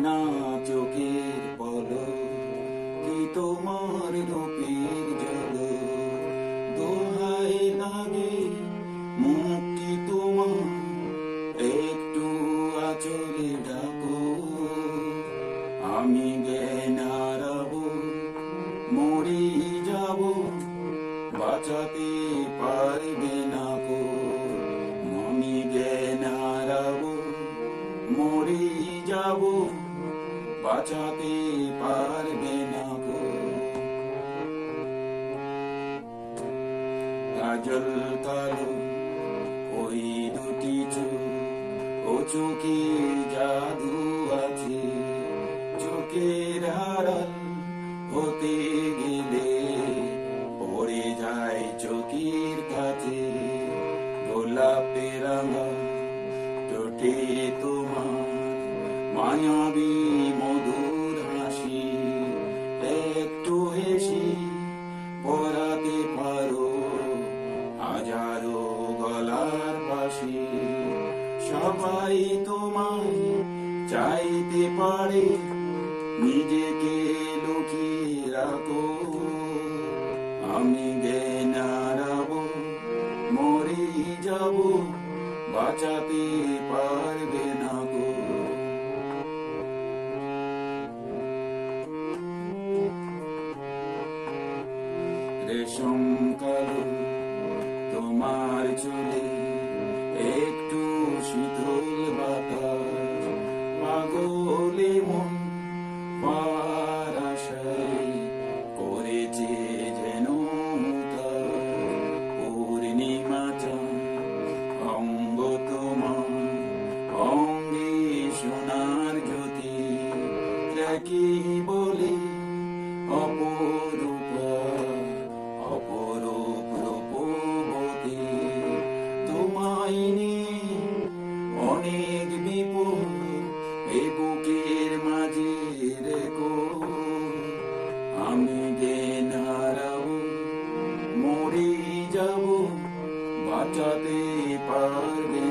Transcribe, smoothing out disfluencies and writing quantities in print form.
না চোখের পলক, কি তোমার রূপের ঝলক। দোহাই লাগে মুখ কি তোমার, একটু আঁচলে ডাকো। আমি জ্ঞান হারাবো, মরে যাব, বাঁচাতে পারবে না গো। আমি জ্ঞান হারাবো, মরে যাব, বাঁচাতে পারবে না গো। কাজল কালো ওই দুটি চোখ, ও চোখে জাদু আছে। চোখের আড়াল হতে গেলে পড়ে যায় চোখের কাছে। গোলাপের রাঙা ঠোঁটে তোমার মায়াবী মধুর হাসি। একটু হেসে পরাতে পারো হাজারো গলার পাশে। সবাই তোমায় চাইতে পারে, নিজেকে লুকিয়ে রাখো। আমি জ্ঞান হারাবো, মরে যাব, বাঁচাতে পারবে না গো। রেশম কালো তোমার চুলে, একটু শীতল বাতাস। পাগলে মন পার আশায় করেছে যেন পূর্ণিমা চাঁদ। অঙ্গ তোমার অঙ্গে সোনার জ্যোতি, দেখি বলে অপরূপা অপরূপ রূপবতী। তোমায় নিয়ে অনেক বিপদ এ বুকের মাঝে রেখো। আমি জ্ঞান হারাবো, মরে যাব, বাঁচাতে পারবে